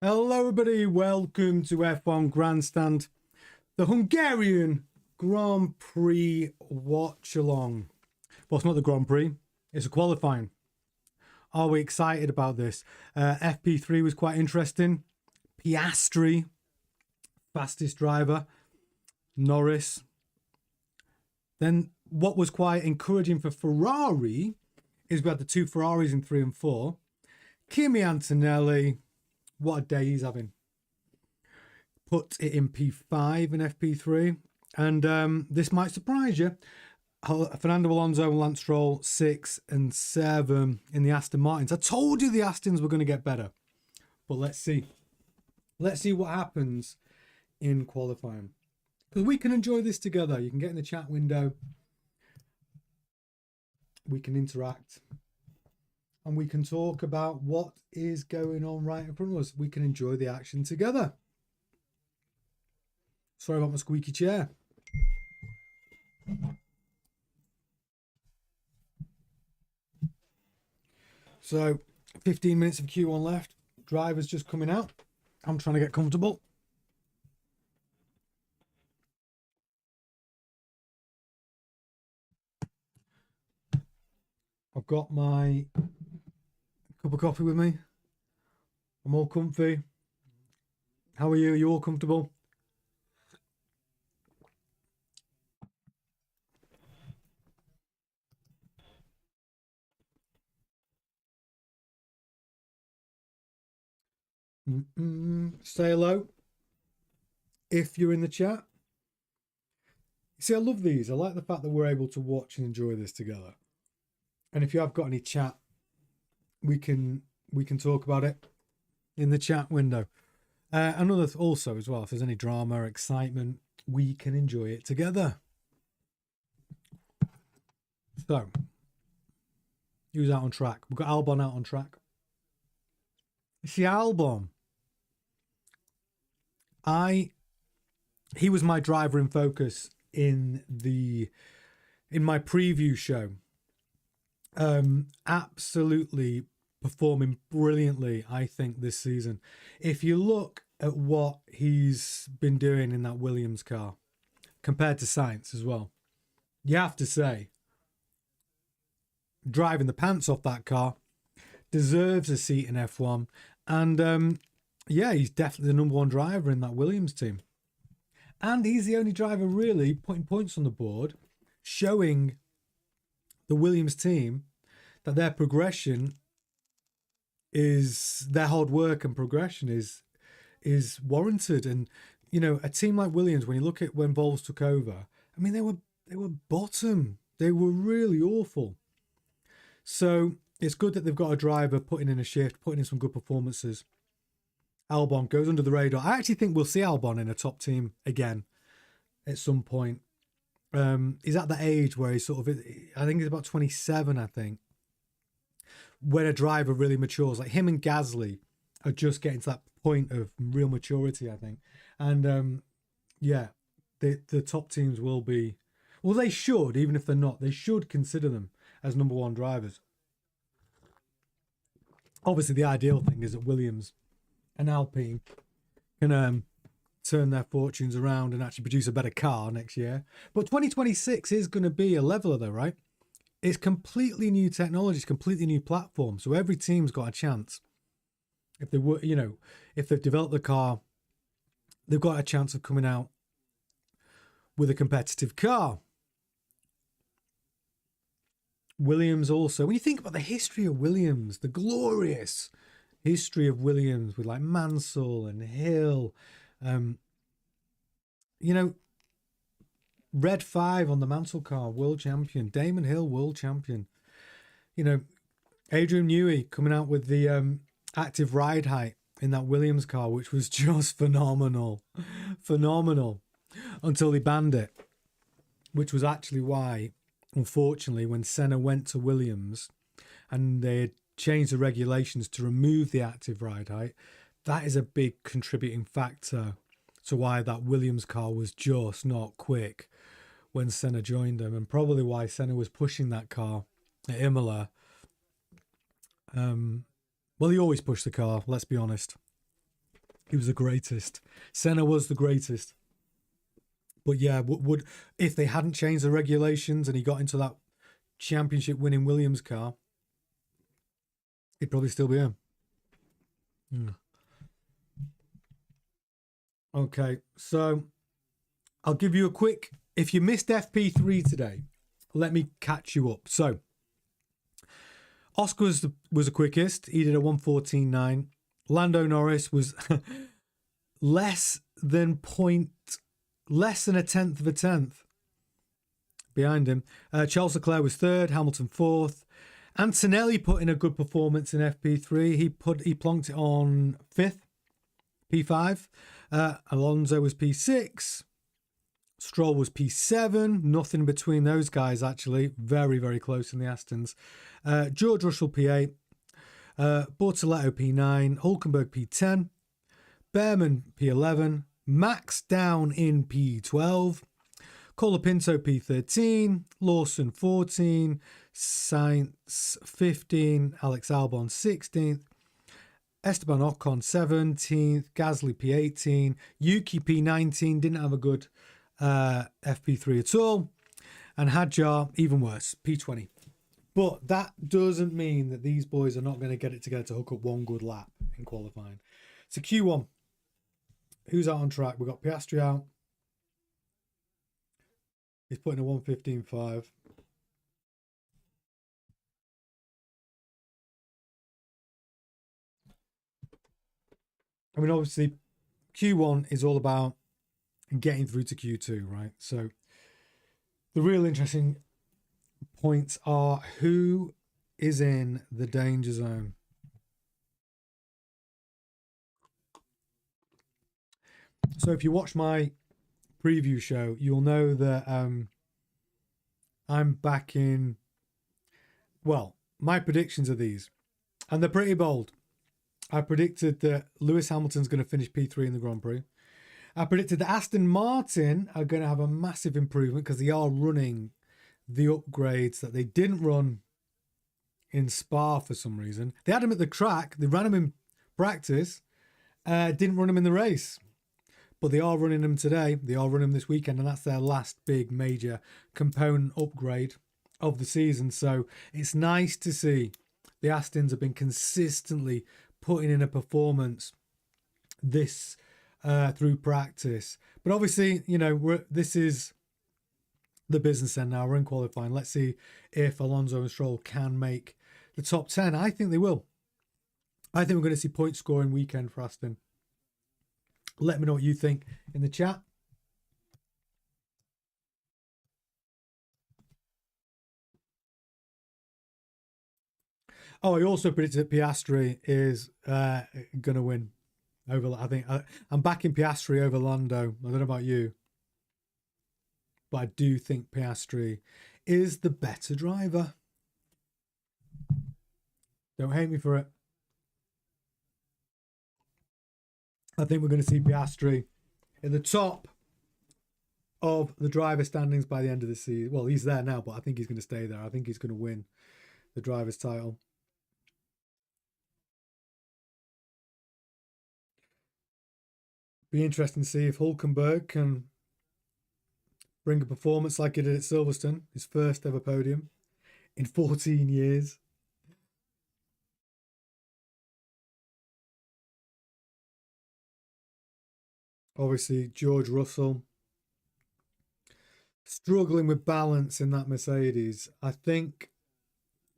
Hello everybody, welcome to F1 Grandstand, the Hungarian Grand Prix watch along. Well, it's not the Grand Prix, it's a qualifying. Are we excited about this? FP3 was quite interesting. Piastri, fastest driver. Norris. Then what was quite encouraging for Ferrari is we had the two Ferraris in 3 and 4. Kimi Antonelli, what a day he's having. Put it in P5 and FP3. And this might surprise you. Fernando Alonso and Lance Stroll 6 and 7 in the Aston Martins. I told you the Astons were going to get better. But let's see. Let's see what happens in qualifying. Because we can enjoy this together. You can get in the chat window. We can interact. And we can talk about what is going on right in front of us. We can enjoy the action together. Sorry about my squeaky chair. So, 15 minutes of Q1 left. Driver's just coming out. I'm trying to get comfortable. I've got my cup of coffee with me. I'm all comfy. How are you? Are you all comfortable? Say hello if you're in the chat. You see, I love these. I like the fact that we're able to watch and enjoy this together. And if you have got any chat, we can talk about it in the chat window. Another also as well, if there's any drama or excitement, we can enjoy it together. So, who's out on track? We've got Albon out on track. See, Albon. He was my driver in focus in my preview show. Absolutely performing brilliantly, I think, this season. If you look at what he's been doing in that Williams car compared to Sainz as well, you have to say, driving the pants off that car, deserves a seat in F1. And yeah, he's definitely the number one driver in that Williams team. And he's the only driver really putting points on the board, showing the Williams team that their progression is, their hard work and progression is warranted. And you know, a team like Williams, when you look at when Vols took over, I mean, they were bottom. They were really awful. So it's good that they've got a driver putting in a shift, putting in some good performances. Albon goes under the radar. I actually think we'll see Albon in a top team again at some point. He's at the age where he's sort of, I think he's about 27, I think, when a driver really matures. Like him and Gasly are just getting to that point of real maturity, I think. And yeah, the top teams will be, well, they should, even if they're not, they should consider them as number one drivers. Obviously, the ideal thing is that Williams and Alpine can turn their fortunes around and actually produce a better car next year. But 2026 is going to be a leveler though, right? It's completely new technology, it's completely new platform. So every team's got a chance. If they were, you know, if they've developed the car, they've got a chance of coming out with a competitive car. Williams also, when you think about the history of Williams, the glorious history of Williams with like Mansell and Hill, you know, Red 5 on the Mansell car, world champion. Damon Hill, world champion. You know, Adrian Newey coming out with the active ride height in that Williams car, which was just phenomenal. Phenomenal. Until they banned it, which was actually why, unfortunately, when Senna went to Williams and they had changed the regulations to remove the active ride height, that is a big contributing factor to why that Williams car was just not quick when Senna joined them, and probably why Senna was pushing that car at Imola. Well, he always pushed the car, let's be honest. He was the greatest. Senna was the greatest. But yeah, would if they hadn't changed the regulations and he got into that championship winning Williams car, he'd probably still be here. Okay, so I'll give you a quick, if you missed FP3 today, let me catch you up. So Oscar was the quickest. He did a 1:14.9. Lando Norris was less than a tenth of a tenth behind him. Charles Leclerc was third, Hamilton fourth. Antonelli put in a good performance in FP3. He plonked it on fifth, P5. Alonso was P6. Stroll was P7. Nothing between those guys, actually. Very, very close in the Astons. George Russell P8. Bortoletto P9. Hulkenberg P10. Behrman P11. Max down in P12. Colapinto P13. Lawson 14. Sainz 15. Alex Albon 16th. Esteban Ocon 17th. Gasly P18. Yuki P19. Didn't have a good FP3 at all. And Hadjar, even worse, P20. But that doesn't mean that these boys are not going to get it together to hook up one good lap in qualifying. So Q1. Who's out on track? We've got Piastri out. He's putting a 1:15.5. I mean, obviously, Q1 is all about getting through to Q2, right? So the real interesting points are who is in the danger zone. So if you watch my preview show, you'll know that I'm back in, well, my predictions are these, and they're pretty bold. I predicted that Lewis Hamilton's going to finish P3 in the Grand Prix. I predicted that Aston Martin are going to have a massive improvement because they are running the upgrades that they didn't run in Spa for some reason. They had them at the track. They ran them in practice. Didn't run them in the race. But they are running them today. They are running them this weekend. And that's their last big major component upgrade of the season. So it's nice to see the Astons have been consistently putting in a performance this through practice. But obviously, you know, this is the business end now. We're in qualifying. Let's see if Alonso and Stroll can make the top 10. I think they will. I think we're going to see point scoring weekend for Aston. Let me know what you think in the chat. Oh, I also predicted that Piastri is going to win. I think I'm backing Piastri over Lando. I don't know about you, but I do think Piastri is the better driver. Don't hate me for it. I think we're going to see Piastri in the top of the driver standings by the end of the season. Well, he's there now, but I think he's going to stay there. I think he's going to win the driver's title. Be interesting to see if Hulkenberg can bring a performance like he did at Silverstone, his first ever podium in 14 years. Obviously, George Russell struggling with balance in that Mercedes. I think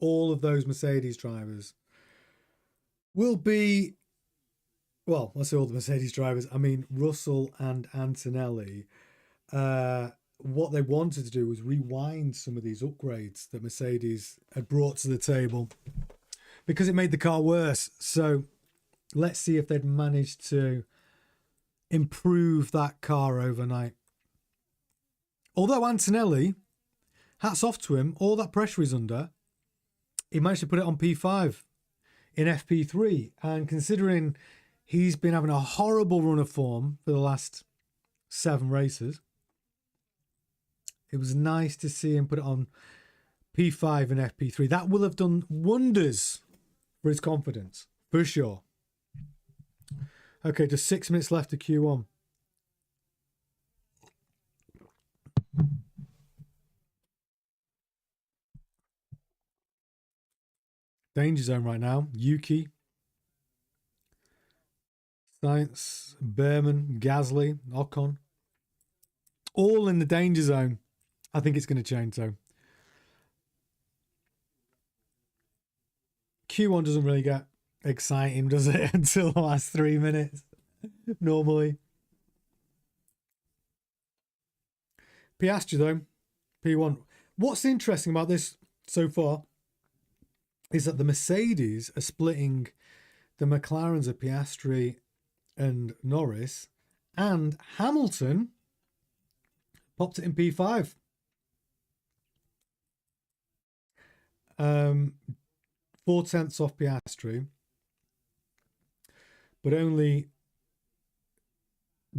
all of those Mercedes drivers will be, well, let's say all the Mercedes drivers. I mean, Russell and Antonelli, what they wanted to do was rewind some of these upgrades that Mercedes had brought to the table because it made the car worse. So let's see if they'd managed to improve that car overnight. Although Antonelli, hats off to him, all that pressure he's under, he managed to put it on P5 in FP3. And considering he's been having a horrible run of form for the last 7 races, it was nice to see him put it on P5 and FP3. That will have done wonders for his confidence, for sure. Okay, just 6 minutes left to Q1. Danger zone right now. Yuki, Sainz, Behrman, Gasly, Ocon. All in the danger zone. I think it's going to change though. Q1 doesn't really get exciting, does it? Until the last 3 minutes. Normally. Piastri though. P1. What's interesting about this so far is that the Mercedes are splitting the McLarens of Piastri and Norris, and Hamilton popped it in P5. 4/10 off Piastri, but only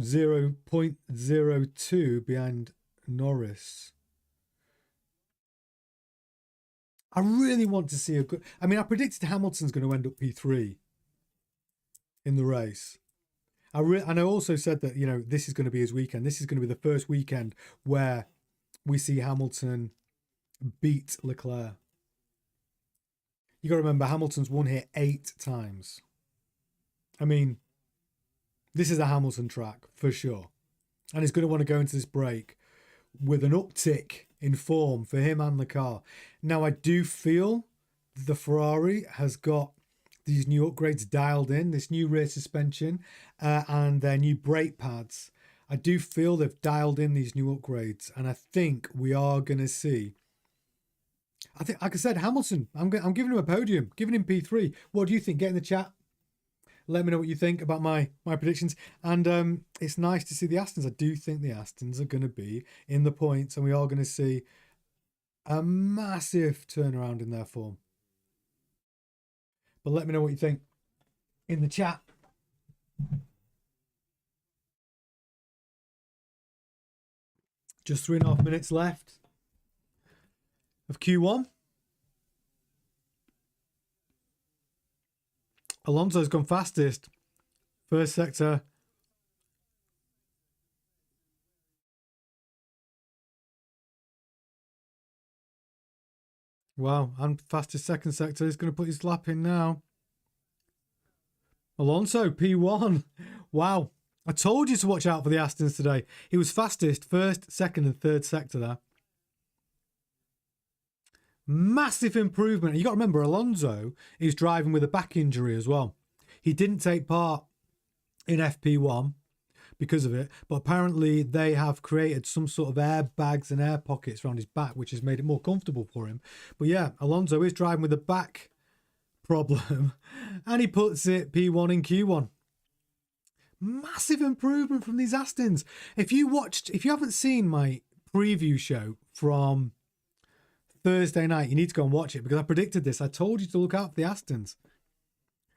0.02 behind Norris. I really want to see a good... I mean, I predicted Hamilton's going to end up P3 in the race. And I also said that, you know, this is going to be his weekend. This is going to be the first weekend where we see Hamilton beat Leclerc. You got to remember, Hamilton's won here 8 times. I mean, this is a Hamilton track for sure. And he's going to want to go into this break with an uptick in form for him and the car. Now, I do feel the Ferrari has got these new upgrades dialed in, this new rear suspension and their new brake pads. I do feel they've dialed in these new upgrades, and I think we are going to see... I think, like I said, Hamilton, I'm giving him a podium, giving him P3. What do you think? Get in the chat. Let me know what you think about my predictions. And it's nice to see the Astons. I do think the Astons are going to be in the points, and we are going to see a massive turnaround in their form. But let me know what you think in the chat. Just 3.5 minutes left of Q1. Alonso's gone fastest. First sector. Wow, and fastest second sector. He's going to put his lap in now. Alonso, P1. Wow. I told you to watch out for the Astons today. He was fastest, first, second and third sector there. Massive improvement. You got to remember, Alonso is driving with a back injury as well. He didn't take part in FP1 because of it, but apparently they have created some sort of airbags and air pockets around his back, which has made it more comfortable for him. But yeah, Alonso is driving with a back problem, and he puts it P1 in Q1. Massive improvement from these Astons. If you haven't seen my preview show from Thursday night, you need to go and watch it, because I predicted this. I told you to look out for the Astons.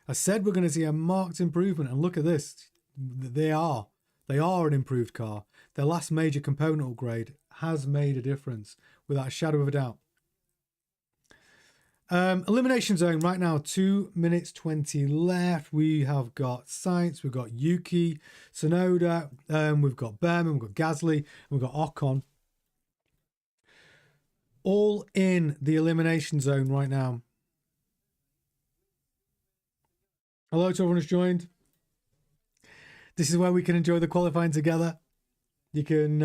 I said we're going to see a marked improvement, and look at this. They are an improved car. Their last major component upgrade has made a difference, without a shadow of a doubt. Elimination zone right now, 2 minutes 20 left. We have got Sainz, we've got Yuki, Tsunoda, we've got Behrman, we've got Gasly, and we've got Ocon. All in the elimination zone right now. Hello to everyone who's joined. This is where we can enjoy the qualifying together. You can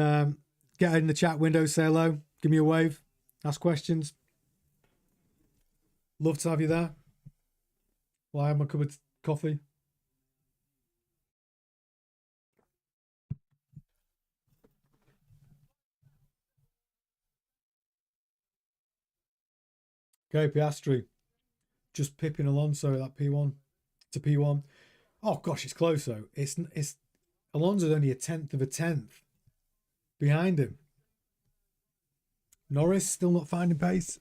get in the chat window, say hello, give me a wave, ask questions. Love to have you there. While I have my cup of coffee. Okay, Piastri. Just pipping Alonso at that P1 to P1. Oh gosh, it's close though. It's Alonso's only 1/10 of a tenth behind him. Norris still not finding pace.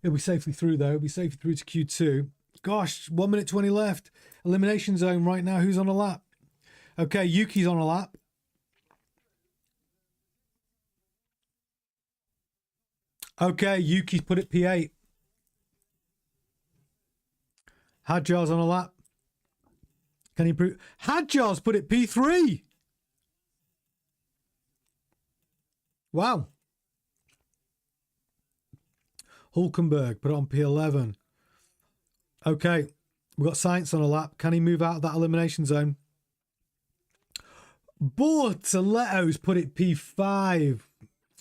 He'll be safely through though. He'll be safely through to Q2. Gosh, 1 minute 20 left. Elimination zone right now. Who's on a lap? Okay, Yuki's on a lap. Okay, Yuki's put it P8. Hadjar's on a lap. Can he improve? Hadjar's put it P3. Wow. Hulkenberg put it on P11. Okay, we've got Sainz on a lap. Can he move out of that elimination zone? But Leto's put it P5.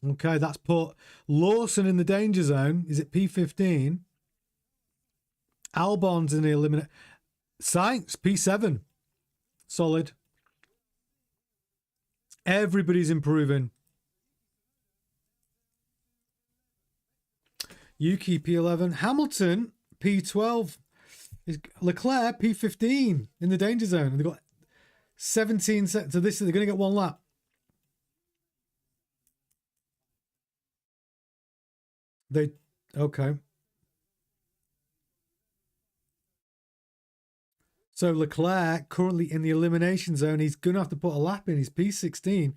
Okay, that's put Lawson in the danger zone. Is it P15? Albon's in the eliminate. Sainz, P7. Solid. Everybody's improving. Yuki, P11. Hamilton, P12. Leclerc, P15 in the danger zone. And they've got 17 seconds. So they're going to get one lap. Okay. So Leclerc currently in the elimination zone. He's going to have to put a lap in. He's P16.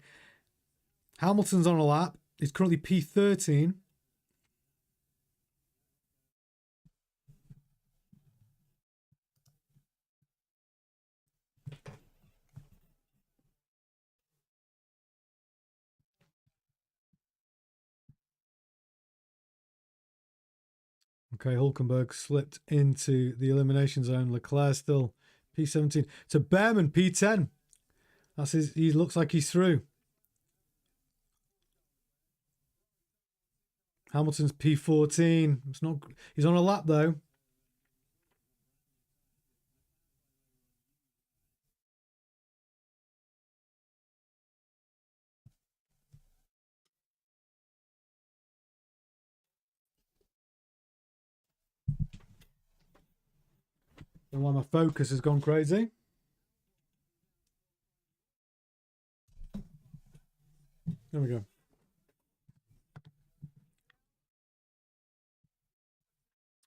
Hamilton's on a lap. He's currently P13. Okay, Hulkenberg slipped into the elimination zone. Leclerc still P17. So Behrman, P10. That's his. He looks like he's through. Hamilton's P14. It's not. He's on a lap though. And why my focus has gone crazy. There we go.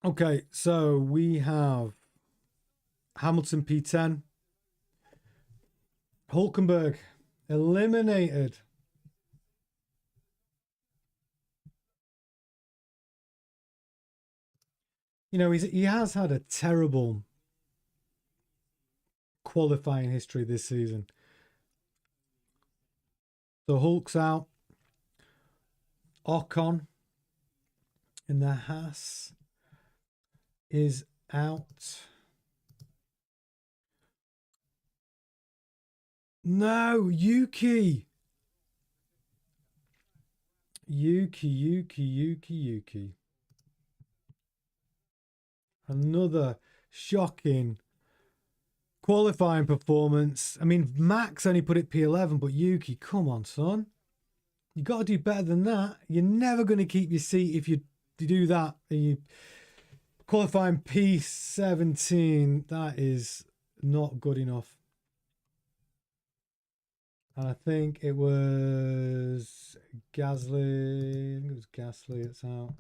Okay, so we have Hamilton P10. Hulkenberg eliminated. You know, he has had a terrible qualifying history this season. So Hulk's out. Ocon in the Haas is out. No, Yuki. Yuki. Another shocking qualifying performance. I mean, Max only put it P11, but Yuki, come on, son. You got to do better than that. You're never going to keep your seat if you do that. You qualifying P17. That is not good enough. And I think it was Gasly. I think it was Gasly. It's out.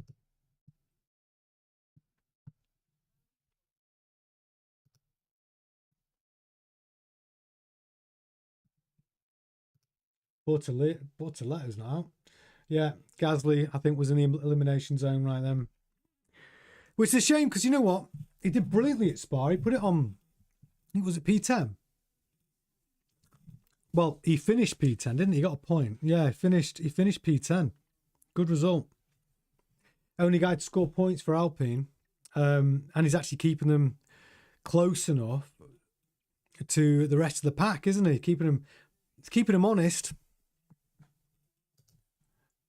Bortoletto's not out. Yeah, Gasly, I think, was in the elimination zone right then. Which is a shame because you know what? He did brilliantly at Spa. He put it on, I think, was it P10? Well, he finished P10, didn't he? He got a point. Yeah, he finished P10. Good result. Only guy to score points for Alpine. And he's actually keeping them close enough to the rest of the pack, isn't he? Keeping them honest.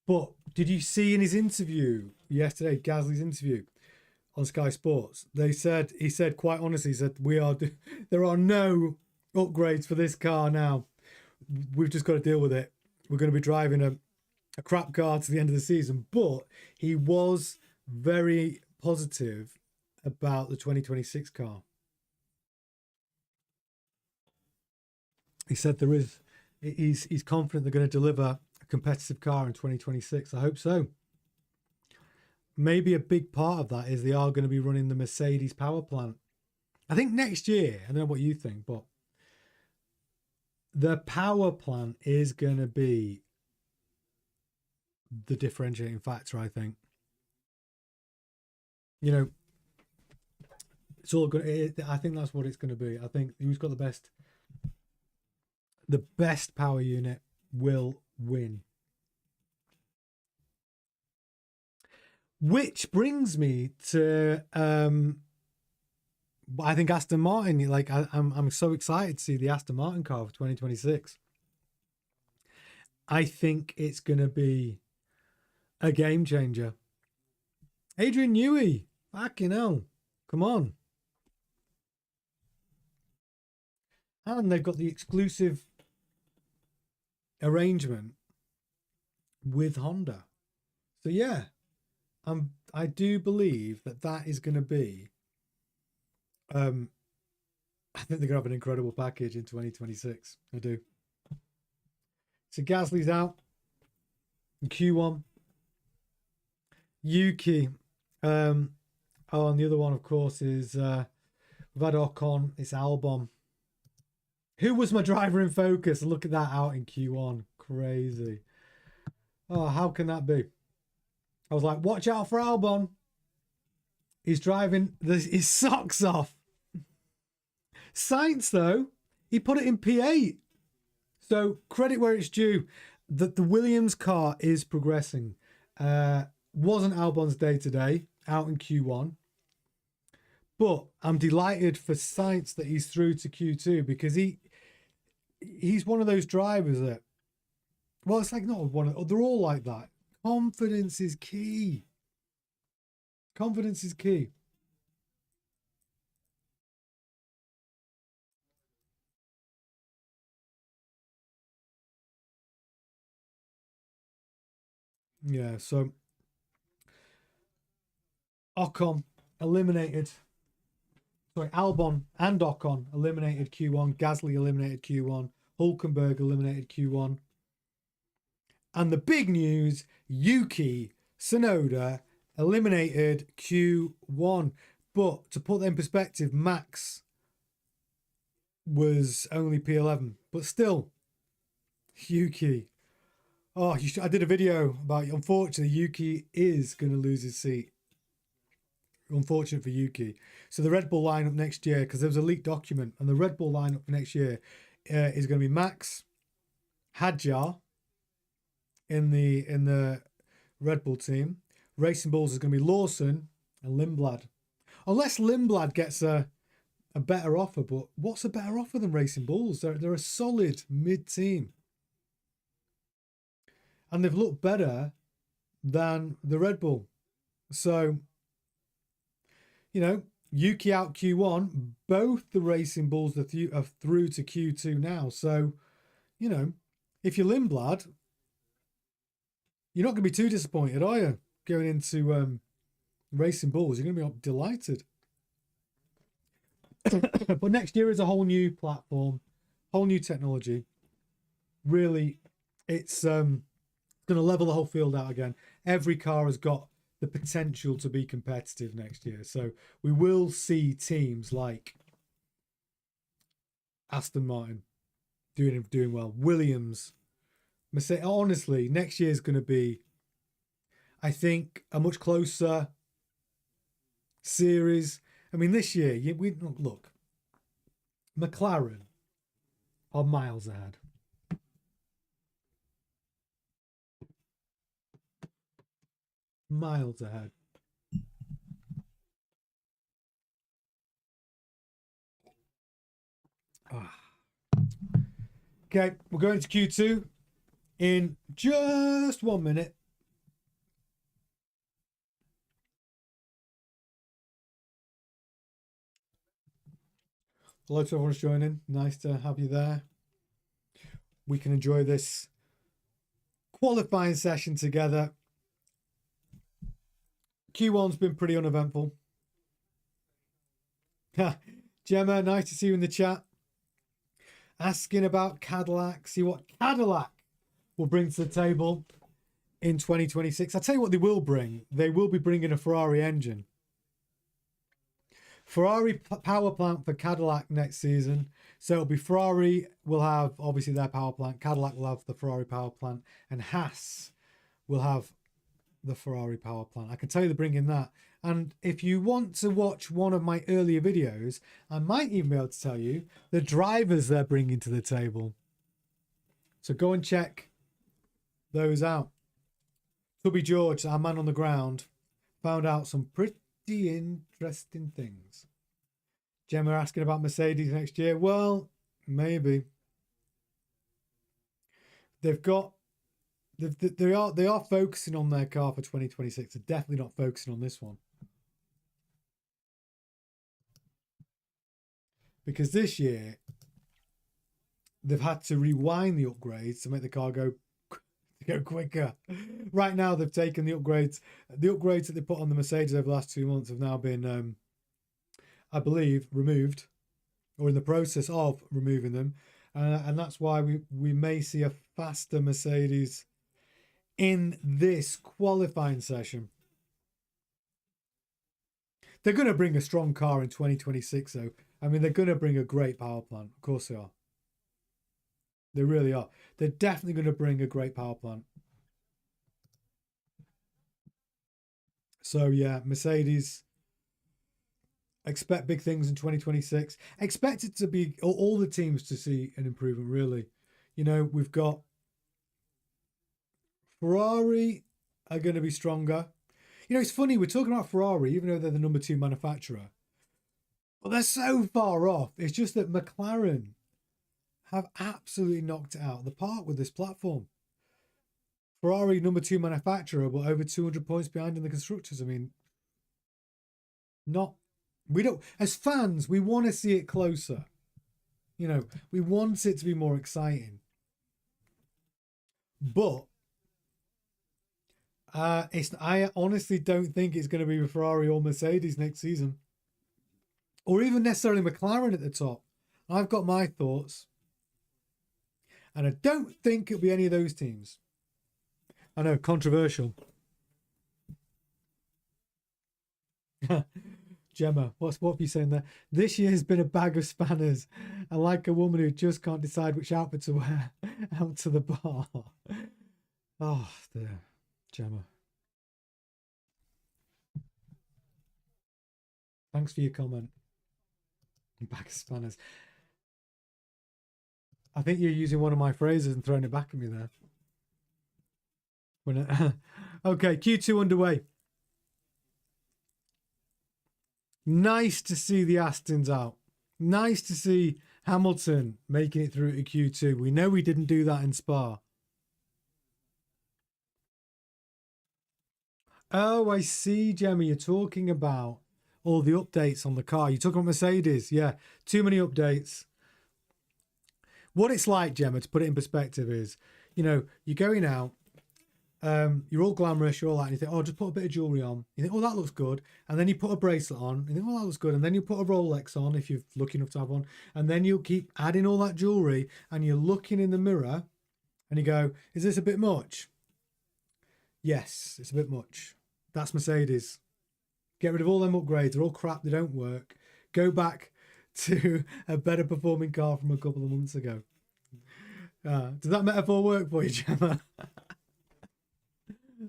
But did you see in his interview yesterday, Gasly's interview on Sky Sports? He said quite honestly, there are no upgrades for this car now. We've just got to deal with it. We're going to be driving a crap car to the end of the season. But he was very positive about the 2026 car. He said he's confident they're going to deliver a competitive car in 2026. I hope so. Maybe a big part of that is they are going to be running the Mercedes power plant. I think next year, I don't know what you think, but the power plant is going to be the differentiating factor, I think. You know, It's all good. I think that's what it's going to be. I think who's got the best power unit will win. Which brings me to I think Aston Martin. Like I'm so excited to see the Aston Martin car for 2026. I think it's going to be a game changer. Adrian Newey, fucking hell, come on. And they've got the exclusive arrangement with Honda. So yeah, I do believe that is going to be I think they're going to have an incredible package in 2026. I do. So Gasly's out in Q1. Yuki. And the other one, of course, is we've had Ocon. It's Albon. Who was my driver in focus? Look at that out in Q1. Crazy. Oh, how can that be? I was like, watch out for Albon. He's driving his socks off. Sainz, though, he put it in P8. So credit where it's due. That the Williams car is progressing. Wasn't Albon's day today, out in Q1. But I'm delighted for Sainz that he's through to Q2 because he's one of those drivers that, well, it's like not one of, they're all like that. Confidence is key. Confidence is key. Yeah, so Ocon eliminated. Sorry, Albon and Ocon eliminated Q1. Gasly eliminated Q1. Hulkenberg eliminated Q1. And the big news, Yuki Tsunoda eliminated Q1. But to put that in perspective, Max was only P11. But still, Yuki. Oh, I did a video about, unfortunately, Yuki is going to lose his seat. Unfortunate for Yuki. So the Red Bull lineup next year, because there was a leaked document, and the Red Bull lineup for next year is going to be Max, Hadjar in the Red Bull team. Racing Bulls is going to be Lawson and Lindblad. Unless Lindblad gets a better offer, but what's a better offer than Racing Bulls? They're a solid mid-team. And they've looked better than the Red Bull. So, Yuki out Q1. Both the Racing Bulls are through to Q2 now. So, if you're Lindblad, you're not going to be too disappointed, are you? Going into Racing Bulls, you're going to be delighted. But next year is a whole new platform, whole new technology. Really, it's going to level the whole field out again. Every car has got the potential to be competitive next year. So we will see teams like Aston Martin doing well. Williams, Mercedes. Honestly, next year is going to be, I think, a much closer series. I mean, this year, look, McLaren are miles ahead. Miles ahead. Okay, we're going to Q2 in just 1 minute. Hello to everyone who's joining. Nice to have you there. We can enjoy this qualifying session together. Q1's been pretty uneventful. Gemma, nice to see you in the chat. Asking about Cadillac. See what Cadillac will bring to the table in 2026. I'll tell you what they will bring. They will be bringing a Ferrari engine. Ferrari power plant for Cadillac next season. So it'll be Ferrari will have obviously their power plant. Cadillac will have the Ferrari power plant. And Haas will have the Ferrari power plant. I can tell you they're bringing that. And if you want to watch one of my earlier videos, I might even be able to tell you the drivers they're bringing to the table. So go and check those out. Tubby George, our man on the ground, found out some pretty interesting things. Gemma asking about Mercedes next year. Well, maybe. They are focusing on their car for 2026. They're definitely not focusing on this one. Because this year, they've had to rewind the upgrades to make the car go quicker. Right now, they've taken the upgrades. The upgrades that they put on the Mercedes over the last 2 months have now been, I believe, removed, or in the process of removing them. And that's why we may see a faster Mercedes in this qualifying session. They're going to bring a strong car in 2026, though. I mean, they're going to bring a great power plant. Of course they are. They really are. They're definitely going to bring a great power plant. So, yeah, Mercedes, expect big things in 2026. Expect it to be all the teams to see an improvement, really. You know, we've got Ferrari are going to be stronger. You know, it's funny, we're talking about Ferrari, even though they're the number 2 manufacturer. But they're so far off. It's just that McLaren have absolutely knocked it out of the park with this platform. Ferrari, number 2 manufacturer, but over 200 points behind in the constructors. I mean, we don't, as fans, we want to see it closer. You know, we want it to be more exciting. But I honestly don't think it's going to be Ferrari or Mercedes next season, or even necessarily McLaren at the top. I've got my thoughts, and I don't think it'll be any of those teams. I know, controversial. Gemma, what are you saying there? This year's been a bag of spanners, and like a woman who just can't decide which outfit to wear out to the bar. Oh, dear. Gemma. Thanks for your comment. Bag of spanners. I think you're using one of my phrases and throwing it back at me there. Okay, Q2 underway. Nice to see the Astons out. Nice to see Hamilton making it through to Q2. We know we didn't do that in Spa. Oh, I see, Gemma. You're talking about all the updates on the car. You're talking about Mercedes. Yeah, too many updates. What it's like, Gemma, to put it in perspective is, you know, you're going out, you're all glamorous, you're all that, and you think, oh, just put a bit of jewellery on. You think, oh, that looks good. And then you put a bracelet on. You think, oh, that looks good. And then you put a Rolex on if you're lucky enough to have one. And then you'll keep adding all that jewellery, and you're looking in the mirror and you go, is this a bit much? Yes, it's a bit much. That's Mercedes. Get rid of all them upgrades. They're all crap. They don't work. Go back to a better performing car from a couple of months ago. Does that metaphor work for you, Gemma?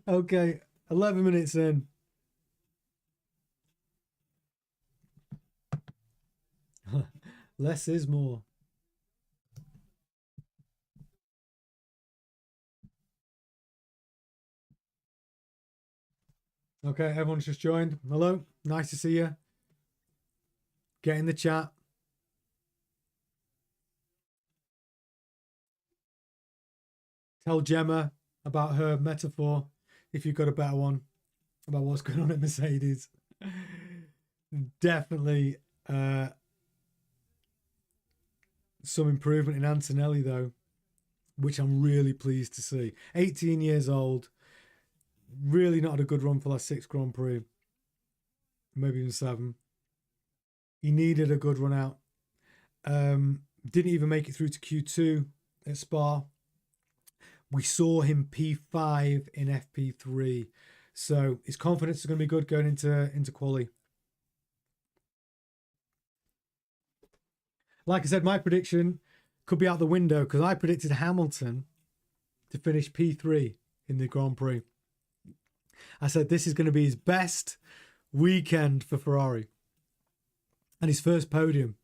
Okay, 11 minutes in. Less is more. Okay, everyone's just joined. Hello, nice to see you. Get in the chat. Tell Gemma about her metaphor, if you've got a better one, about what's going on at Mercedes. Definitely some improvement in Antonelli, though, which I'm really pleased to see. 18 years old. Really not had a good run for the last 6 Grand Prix. Maybe even 7. He needed a good run out. Didn't even make it through to Q2 at Spa. We saw him P5 in FP3. So his confidence is going to be good going into quali. Like I said, my prediction could be out the window because I predicted Hamilton to finish P3 in the Grand Prix. I said this is going to be his best weekend for Ferrari. And his first podium.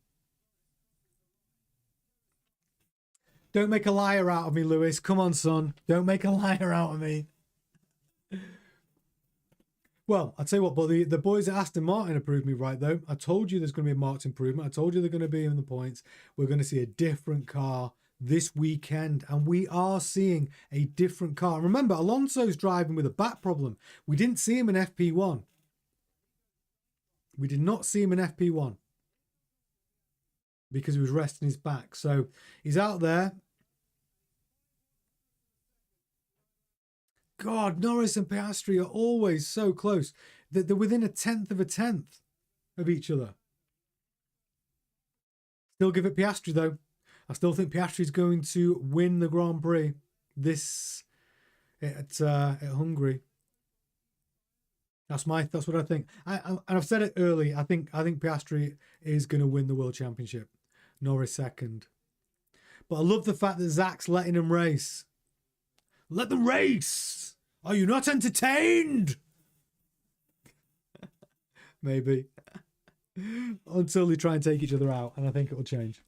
Don't make a liar out of me, Lewis. Come on, son. Don't make a liar out of me. Well, I'll tell you what, but the boys at Aston Martin have proved me right, though. I told you there's going to be a marked improvement. I told you they're going to be in the points. We're going to see a different car this weekend, and we are seeing a different car. Remember, Alonso's driving with a back problem. We didn't see him in FP1. We did not see him in FP1 because he was resting his back. So he's out there. God, Norris and Piastri are always so close. They're within a tenth of each other. Still give it Piastri, though. I still think Piastri is going to win the Grand Prix at Hungary. That's what I think. And I've said it early. I think Piastri is going to win the World Championship. Norris second. But I love the fact that Zach's letting him race. Let them race. Are you not entertained? Maybe. Until they try and take each other out, and I think it will change.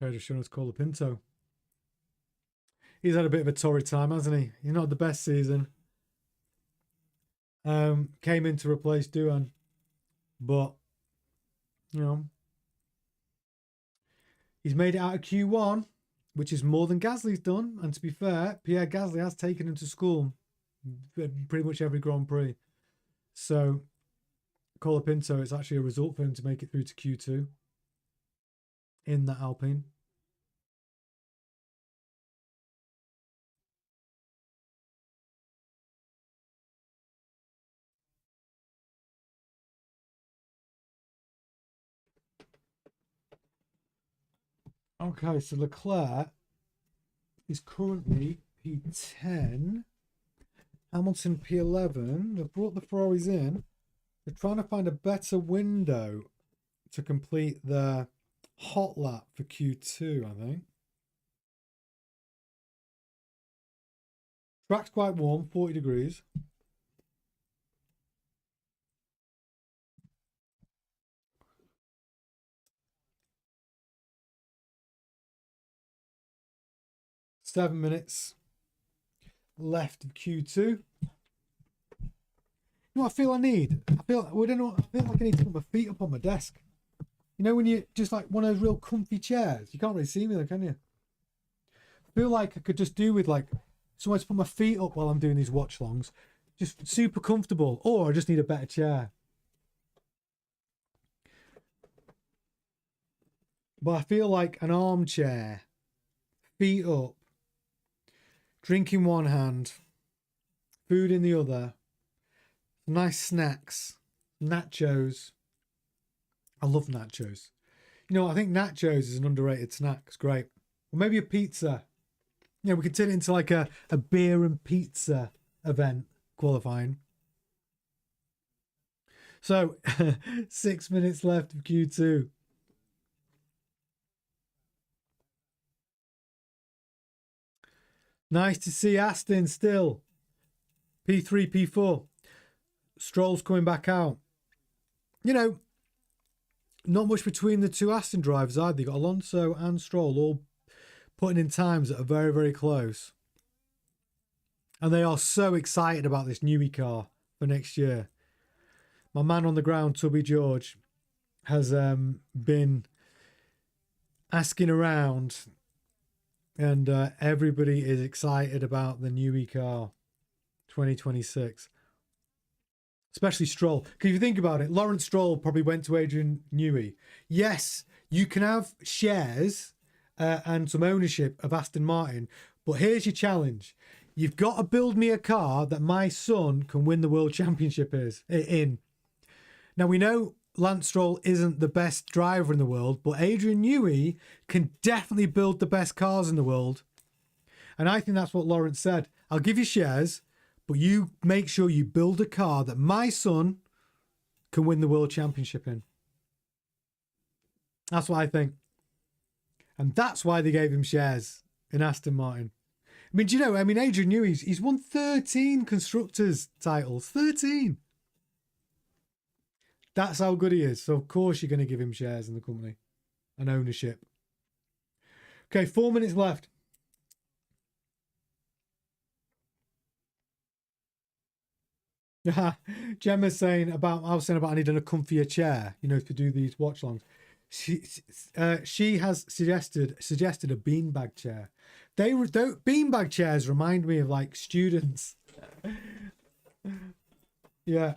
Okay, just showing us Colapinto. He's had a bit of a torrid time, hasn't he? He's not the best season. Came in to replace Duan, but he's made it out of Q1, which is more than Gasly's done. And to be fair, Pierre Gasly has taken him to school pretty much every Grand Prix. So Colapinto, it's actually a result for him to make it through to Q2 in that Alpine. Okay, so Leclerc is currently P10. Hamilton P11. They've brought the Ferraris in. They're trying to find a better window to complete their hot lap for Q2, I think. Track's quite warm, 40 degrees. Seven minutes left of Q2. You know what I feel I need? I feel like I need to put my feet up on my desk. You know when you just like one of those real comfy chairs? You can't really see me though, can you? I feel like I could just do with like somewhere to put my feet up while I'm doing these watch longs. Just super comfortable. Or I just need a better chair. But I feel like an armchair, feet up, drink in one hand, food in the other, nice snacks, nachos. I love nachos. You know, I think nachos is an underrated snack. It's great. Or maybe a pizza. Yeah, we could turn it into like a beer and pizza event qualifying. So, 6 minutes left of Q2. Nice to see Aston still. P3, P4. Stroll's coming back out. You know, not much between the two Aston drivers either. You've got Alonso and Stroll all putting in times that are very, very close. And they are so excited about this Newey car for next year. My man on the ground, Tubby George, has been asking around, and everybody is excited about the Newey car 2026. Especially Stroll. Because if you think about it, Lawrence Stroll probably went to Adrian Newey. Yes, you can have shares and some ownership of Aston Martin, but here's your challenge. You've got to build me a car that my son can win the World Championship in. Now, we know Lance Stroll isn't the best driver in the world, but Adrian Newey can definitely build the best cars in the world. And I think that's what Lawrence said. I'll give you shares, but you make sure you build a car that my son can win the world championship in. That's what I think. And that's why they gave him shares in Aston Martin. I mean, do you know, Adrian Newey's, he's won 13 constructors titles. 13. That's how good he is. So, of course, you're going to give him shares in the company and ownership. Okay, 4 minutes left. Gemma's saying about, I was saying about I needing a comfier chair, you know, to do these watch longs. She has suggested a beanbag chair. Beanbag chairs remind me of like students. Yeah.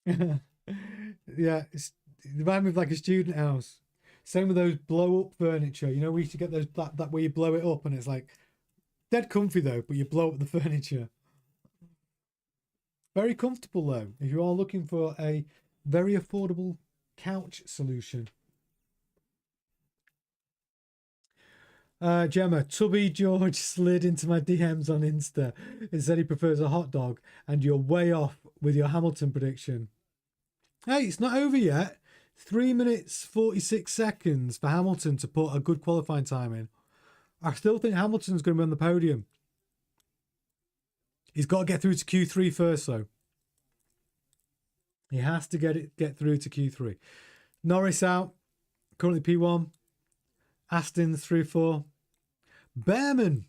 Yeah, it reminds me of like a student house. Same with those blow up furniture. You know, we used to get those that where you blow it up and it's like dead comfy though, but you blow up the furniture. Very comfortable though, if you are looking for a very affordable couch solution. Gemma, Tubby George slid into my DMs on Insta and said he prefers a hot dog, and you're way off with your Hamilton prediction. Hey, it's not over yet. 3 minutes 46 seconds for Hamilton to put a good qualifying time in. I still think Hamilton's going to be on the podium. He's got to get through to Q3 first, though. He has to get through to Q3. Norris out, currently P1. Aston 3-4. Behrman.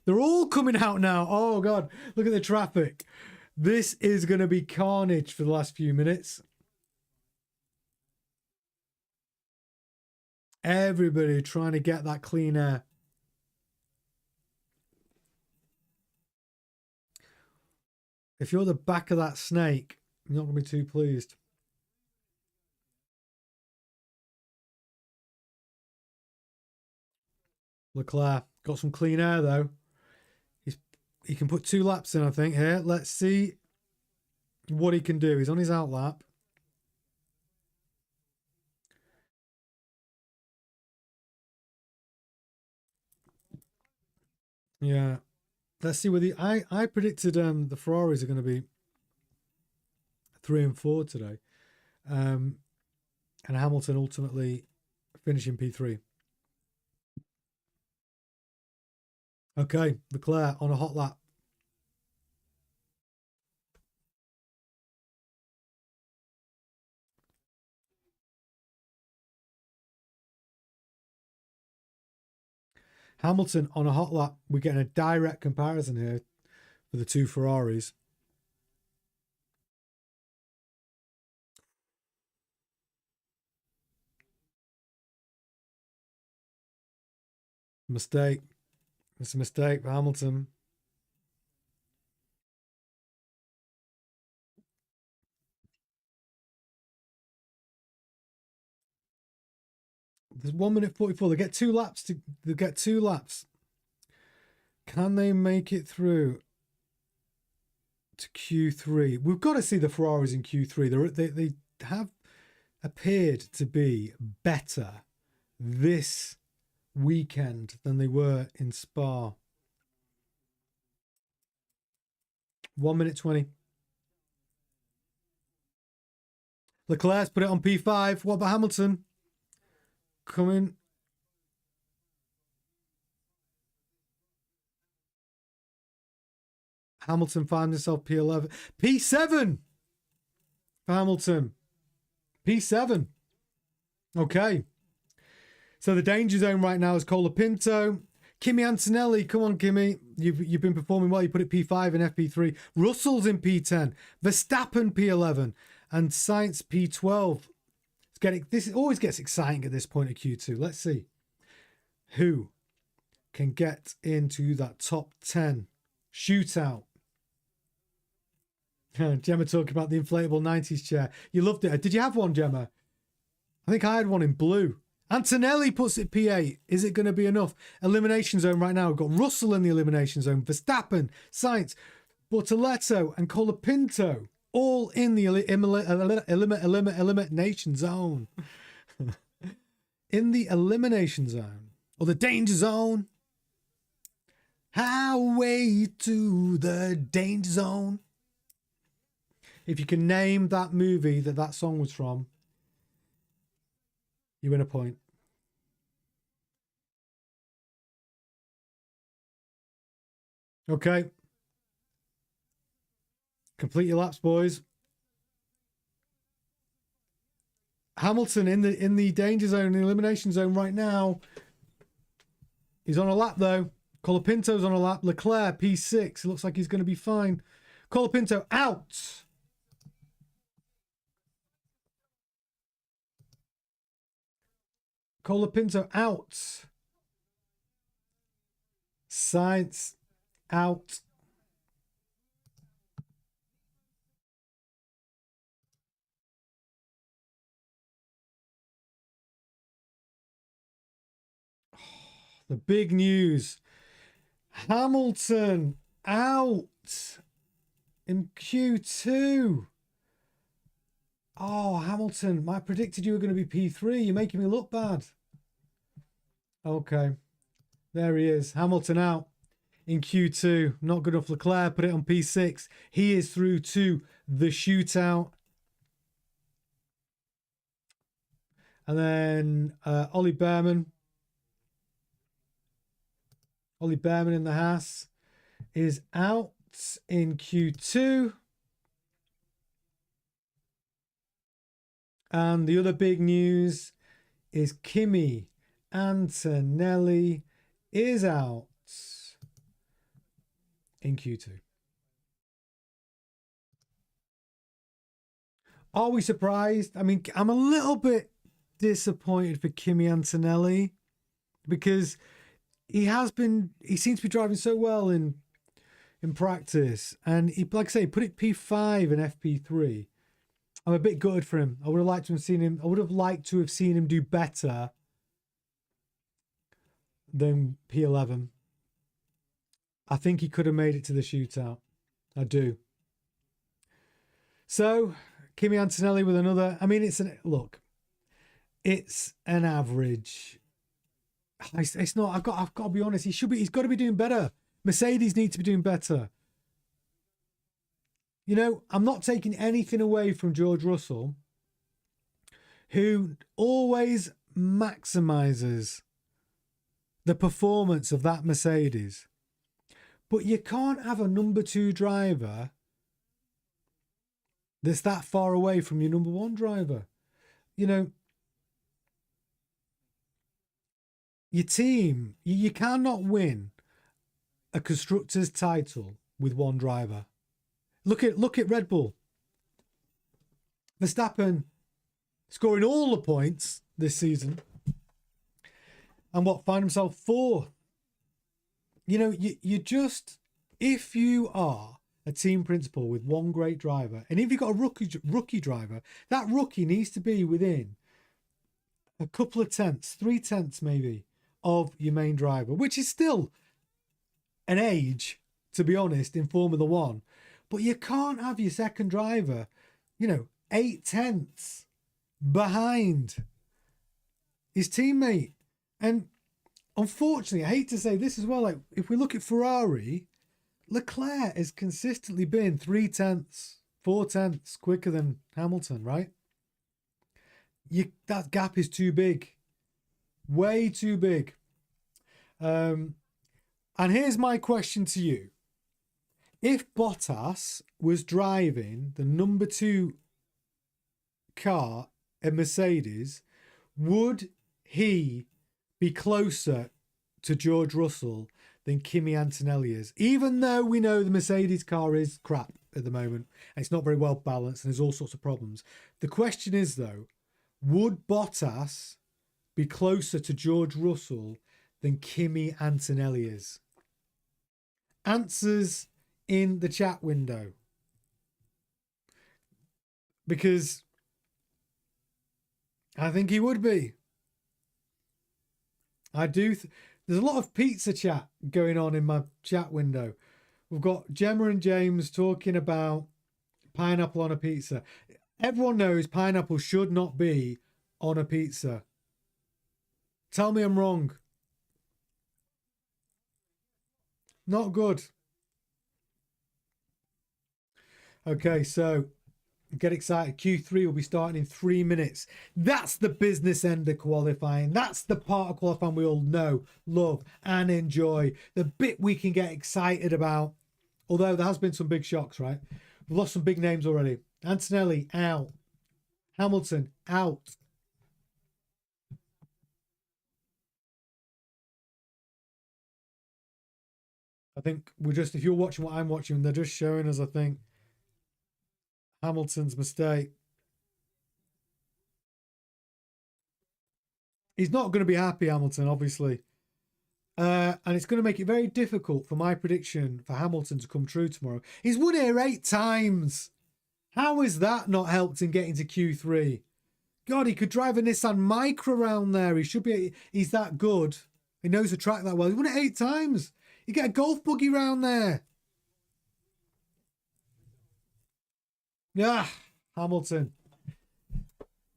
They're all coming out now. Oh, God. Look at the traffic. This is going to be carnage for the last few minutes. Everybody trying to get that clean air. If you're the back of that snake, you're not going to be too pleased. Leclerc got some clean air though. He can put 2 laps in, I think, here. Let's see what he can do. He's on his out lap. Yeah. Let's see whether I predicted the Ferraris are going to be 3 and 4 today. And Hamilton ultimately finishing P3. Okay, Leclerc on a hot lap. Hamilton on a hot lap. We're getting a direct comparison here for the 2 Ferraris. Mistake. It's a mistake for Hamilton. There's 1 minute 44. They get 2 laps. They get 2 laps. Can they make it through to Q3? We've got to see the Ferraris in Q3. They have appeared to be better this weekend than they were in Spa. 1 minute 20. Leclerc's put it on P5. What about Hamilton? Coming. Hamilton finds himself P11. P7 for Hamilton. P7. Okay. So the danger zone right now is Colapinto. Kimi Antonelli. Come on, Kimi. You've been performing well. You put it P5 and FP3. Russell's in P10. Verstappen P11. And Sainz P12. This always gets exciting at this point of Q2. Let's see who can get into that top 10 shootout. Gemma talking about the inflatable 90s chair. You loved it. Did you have one, Gemma? I think I had one in blue. Antonelli puts it P8. Is it going to be enough? Elimination zone right now. We've got Russell in the elimination zone. Verstappen, Sainz, Bortoletto and Colapinto. All in the elimination zone. In the elimination zone. Or the danger zone. Highway to the Danger Zone. If you can name that movie that song was from, you win a point. Okay. Complete your laps, boys. Hamilton in the danger zone, the elimination zone right now. He's on a lap though. Colapinto's on a lap. Leclerc P6. It looks like he's going to be fine. Colapinto out. Colapinto out. Sainz out. The big news. Hamilton out in Q2. Oh, Hamilton, I predicted you were going to be P3. You're making me look bad. Okay. There he is. Hamilton out in Q2. Not good enough. Leclerc put it on P6. He is through to the shootout. And then Ollie Behrman. Ollie Behrman in the Haas is out in Q2. And the other big news is Kimi Antonelli is out in Q2. Are we surprised? I mean, I'm a little bit disappointed for Kimi Antonelli because he seems to be driving so well in practice, and he, like I say, put it P5 and FP3. I'm a bit gutted for him. I would have liked to have seen him do better than P11. I think he could have made it to the shootout. I do. So, Kimi Antonelli with another. I mean, it's an average. It's not. I've got to be honest. He's got to be doing better. Mercedes need to be doing better. You know, I'm not taking anything away from George Russell, who always maximizes the performance of that Mercedes. But you can't have a number 2 driver that's that far away from your number 1 driver. You know, your team, you cannot win a constructors title with one driver. Look at Red Bull. Verstappen scoring all the points this season, and find himself 4th. You know, you just, if you are a team principal with one great driver, and if you've got a rookie driver, that rookie needs to be within a couple of tenths, 3 tenths maybe, of your main driver, which is still an age, to be honest, in Formula One. But you can't have your second driver, 8 tenths behind his teammate. And unfortunately, I hate to say this as well, like if we look at Ferrari, Leclerc has consistently been 3 tenths, 4 tenths quicker than Hamilton, right? That gap is too big. Way too big. And here's my question to you. If Bottas was driving the number 2 car at Mercedes, would he be closer to George Russell than Kimi Antonelli is? Even though we know the Mercedes car is crap at the moment, and it's not very well balanced and there's all sorts of problems. The question is, though, would Bottas be closer to George Russell than Kimi Antonelli is? Answers in the chat window, because I think he would be. I do. There's a lot of pizza chat going on in my chat window. We've got Gemma and James talking about pineapple on a pizza. Everyone knows pineapple should not be on a pizza. Tell me I'm wrong. Not good. Okay, so get excited. Q3 will be starting in 3 minutes. That's the business end of qualifying. That's the part of qualifying we all know, love, and enjoy. The bit we can get excited about. Although there has been some big shocks, right? We've lost some big names already. Antonelli out. Hamilton out. I think we're just, if you're watching what I'm watching, they're just showing us, I think, Hamilton's mistake. He's not going to be happy, Hamilton, obviously. And it's going to make it very difficult for my prediction for Hamilton to come true tomorrow. He's won here 8 times. How is that not helped in getting to Q3? God, he could drive a Nissan Micra around there. He should be. He's that good. He knows the track that well. He won it 8 times. You get a golf buggy round there. Yeah, Hamilton.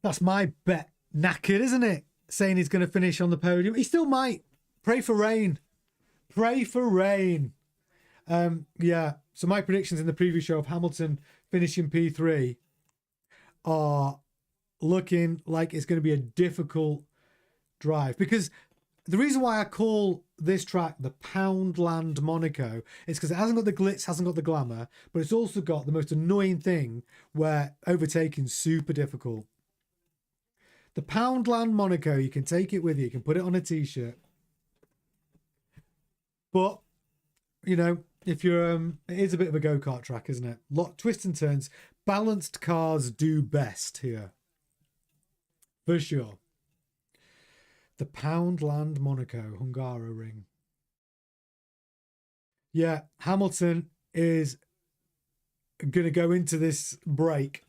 That's my bet. Knackered, isn't it? Saying he's going to finish on the podium. He still might. Pray for rain. Pray for rain. Yeah. So my predictions in the preview show of Hamilton finishing P3 are looking like it's going to be a difficult drive, because the reason why I call this track the Poundland Monaco is because it hasn't got the glitz, hasn't got the glamour, but it's also got the most annoying thing where overtaking's super difficult. The Poundland Monaco, you can take it with you, you can put it on a t-shirt. But, you know, if you're, it is a bit of a go-kart track, isn't it? Lot twists and turns. Balanced cars do best here. For sure. The Poundland Monaco Hungaroring. Yeah, Hamilton is going to go into this break,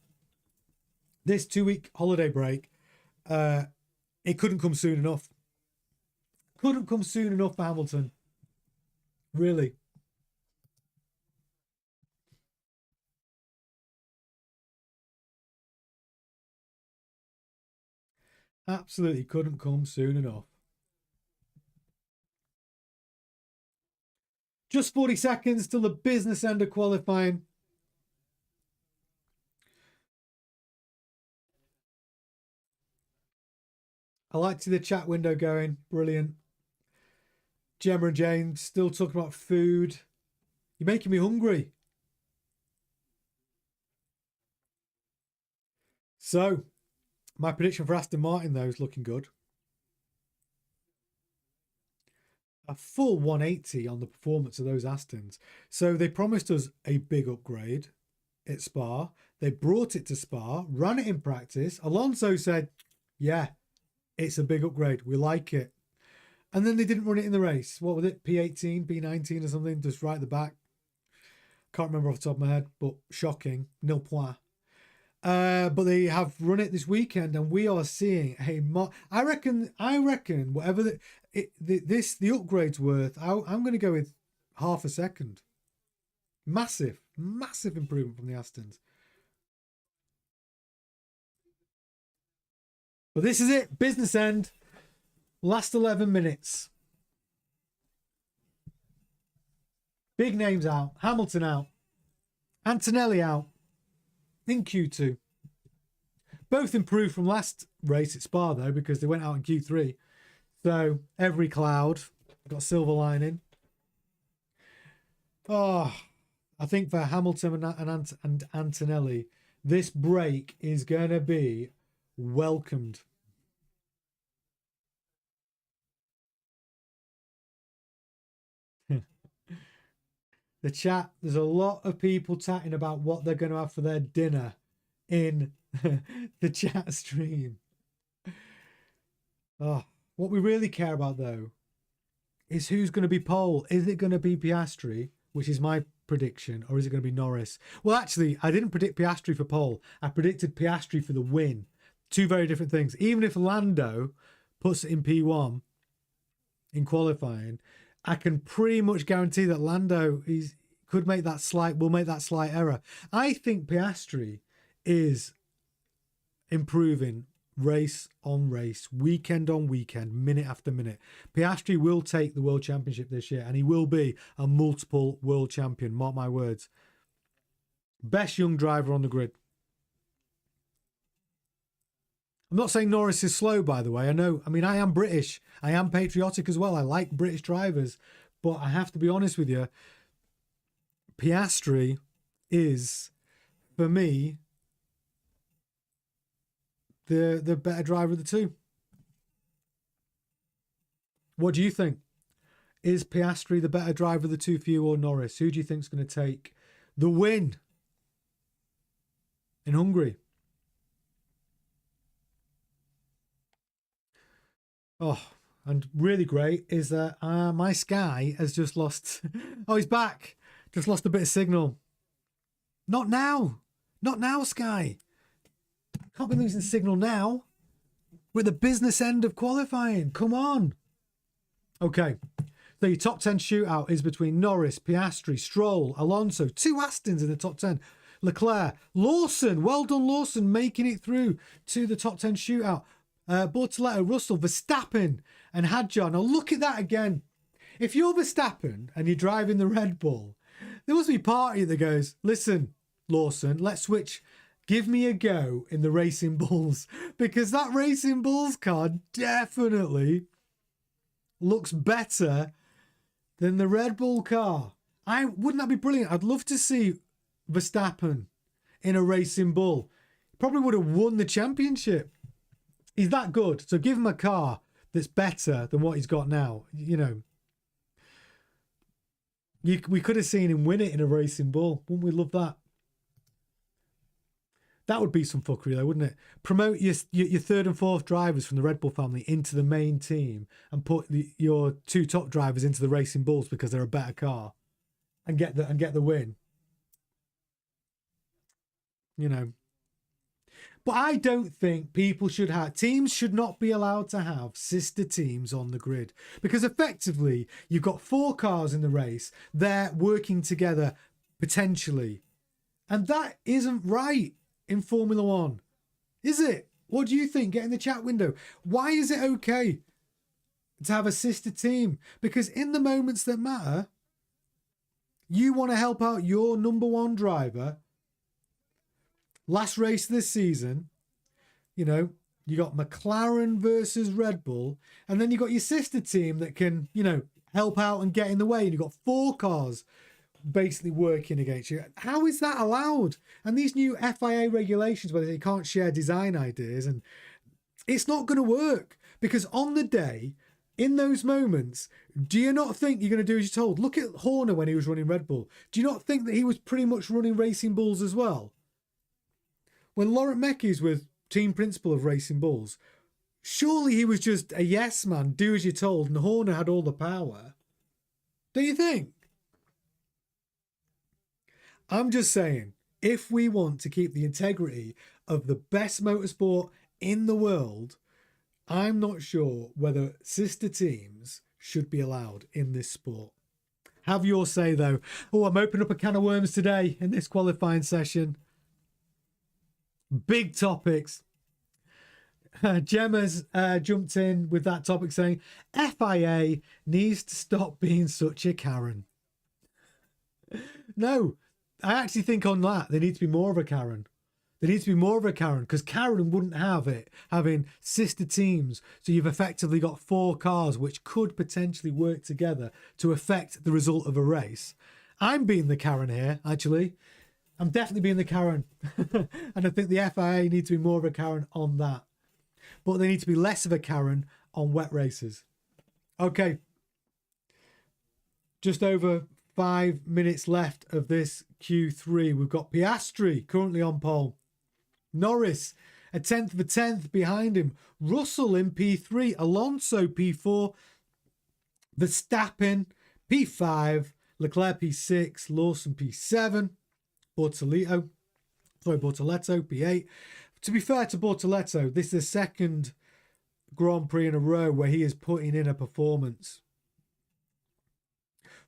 this 2-week holiday break. It couldn't come soon enough. Couldn't come soon enough for Hamilton. Really. Absolutely couldn't come soon enough. Just 40 seconds till the business end of qualifying. I like to see the chat window going. Brilliant. Gemma and James still talking about food. You're making me hungry. So, my prediction for Aston Martin, though, is looking good. A full 180 on the performance of those Astons. So they promised us a big upgrade at Spa. They brought it to Spa, ran it in practice. Alonso said, yeah, it's a big upgrade. We like it. And then they didn't run it in the race. What was it? P18, P19 or something, just right at the back. Can't remember off the top of my head, but shocking. Nil point. But they have run it this weekend, and we are seeing I reckon whatever the upgrade's worth, I'm going to go with half a second. Massive improvement from the Astons. But this is it, business end. Last 11 minutes. Big names out. Hamilton out. Antonelli out. In Q2. Both improved from last race at Spa, though, because they went out in Q3. So every cloud got silver lining. Oh, I think for Hamilton and Antonelli, this break is going to be welcomed. The chat, there's a lot of people chatting about what they're going to have for their dinner in the chat stream. Oh, what we really care about, though, is who's going to be pole. Is it going to be Piastri, which is my prediction, or is it going to be Norris? Well, actually, I didn't predict Piastri for pole. I predicted Piastri for the win. Two very different things. Even if Lando puts it in P1 in qualifying, I can pretty much guarantee that Lando will make that slight error. I think Piastri is improving race on race, weekend on weekend, minute after minute. Piastri will take the World Championship this year, and he will be a multiple world champion. Mark my words. Best young driver on the grid. I'm not saying Norris is slow, by the way. I am British. I am patriotic as well. I like British drivers. But I have to be honest with you. Piastri is, for me, the better driver of the two. What do you think? Is Piastri the better driver of the two for you, or Norris? Who do you think is going to take the win in Hungary? Oh, and really great is that my Sky has just lost... Oh, he's back. Just lost a bit of signal. Not now. Not now, Sky. Can't be losing signal now. We're at the business end of qualifying. Come on. Okay. So your top 10 shootout is between Norris, Piastri, Stroll, Alonso. 2 Astons in the top 10. Leclerc. Lawson. Well done, Lawson, making it through to the top 10 shootout. Bortoletto, Russell, Verstappen and Hadjar. Now look at that again. If you're Verstappen and you're driving the Red Bull, there must be a party that goes, listen, Lawson, let's switch. Give me a go in the Racing Bulls, because that Racing Bulls car definitely looks better than the Red Bull car. Wouldn't that be brilliant? I'd love to see Verstappen in a Racing Bull. Probably would have won the championship. He's that good. So give him a car that's better than what he's got now. You know, we could have seen him win it in a Racing Bull. Wouldn't we love that? That would be some fuckery though, wouldn't it? Promote your third and fourth drivers from the Red Bull family into the main team and put your 2 top drivers into the Racing Bulls because they're a better car, and get the win. You know. But I don't think teams should not be allowed to have sister teams on the grid, because effectively you've got 4 cars in the race. They're working together potentially. And that isn't right in Formula One, is it? What do you think? Get in the chat window. Why is it okay to have a sister team? Because in the moments that matter, you want to help out your number 1 driver. Last race this season, you know, you got McLaren versus Red Bull, and then you got your sister team that can, you know, help out and get in the way, and you've got 4 cars basically working against you. How is that allowed? And these new FIA regulations where they can't share design ideas, and it's not going to work, because on the day, in those moments, do you not think you're going to do as you're told? Look at Horner when he was running Red Bull. Do you not think that he was pretty much running Racing Bulls as well? When Laurent Mekies was team principal of Racing Bulls, surely he was just a yes man, do as you're told, and Horner had all the power. Don't you think? I'm just saying, if we want to keep the integrity of the best motorsport in the world, I'm not sure whether sister teams should be allowed in this sport. Have your say though. Oh, I'm opening up a can of worms today in this qualifying session. Big topics. Gemma's jumped in with that topic saying, FIA needs to stop being such a Karen. No, I actually think on that, they need to be more of a Karen. There needs to be more of a Karen, because Karen wouldn't have it, having sister teams. So you've effectively got 4 cars which could potentially work together to affect the result of a race. I'm being the Karen here, actually. I'm definitely being the Karen. And I think the FIA need to be more of a Karen on that. But they need to be less of a Karen on wet races. Okay. Just over 5 minutes left of this Q3. We've got Piastri currently on pole. Norris, a 10th of a 10th behind him. Russell in P3. Alonso P4. Verstappen P5. Leclerc P6. Lawson P7. Bortoletto P8. To be fair to Bortoletto, this is the second Grand Prix in a row where he is putting in a performance.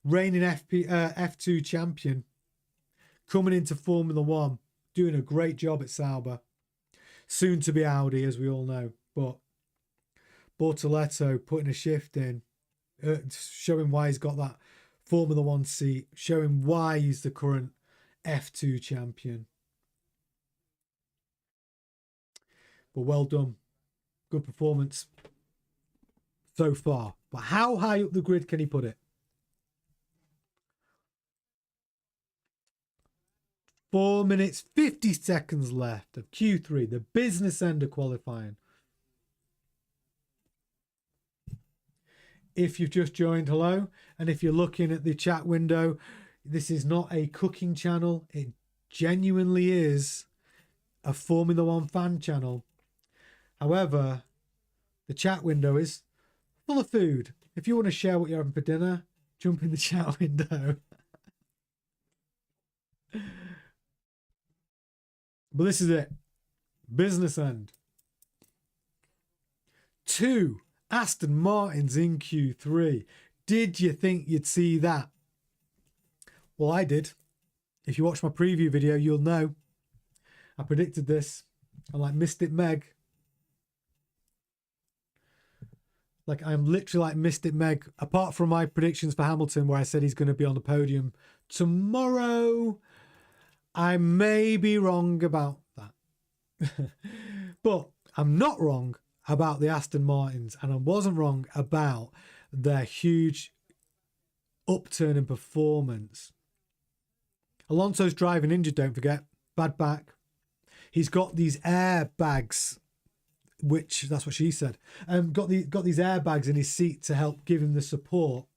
Reigning F2 champion, coming into Formula One, doing a great job at Sauber. soon to be Audi, as we all know. But Bortoleto putting a shift in, showing why he's got that Formula One seat, showing why he's the current F2 champion. But well done. Good performance so far. But how high up the grid can he put it? 4 minutes, 50 seconds left of Q3, the business end of qualifying. If you've just joined, hello. And if you're looking at the chat window, this is not a cooking channel. It genuinely is a Formula One fan channel. However, the chat window is full of food. If you want to share what you're having for dinner, jump in the chat window. But this is it. Business end. 2 Aston Martins in Q3. Did you think you'd see that? Well, I did. If you watch my preview video, you'll know. I predicted this. I'm like Mystic Meg. Like, I'm literally like Mystic Meg. Apart from my predictions for Hamilton, where I said he's going to be on the podium tomorrow, I may be wrong about that. But I'm not wrong about the Aston Martins, and I wasn't wrong about their huge upturn in performance. Alonso's driving injured, don't forget. Bad back. He's got these airbags, which, that's what she said. Got these airbags in his seat to help give him the support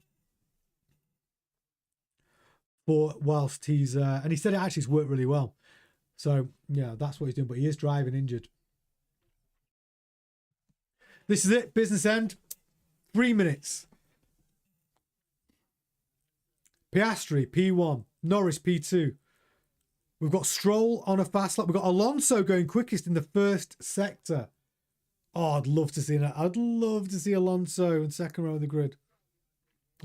for whilst he's and he said it actually's worked really well. So yeah, that's what he's doing, but he is driving injured. This is it, business end. 3 minutes. Piastri P1, Norris P2. We've got Stroll on a fast lap. We've got Alonso going quickest in the first sector. Oh, I'd love to see that. I'd love to see Alonso in second row of the grid.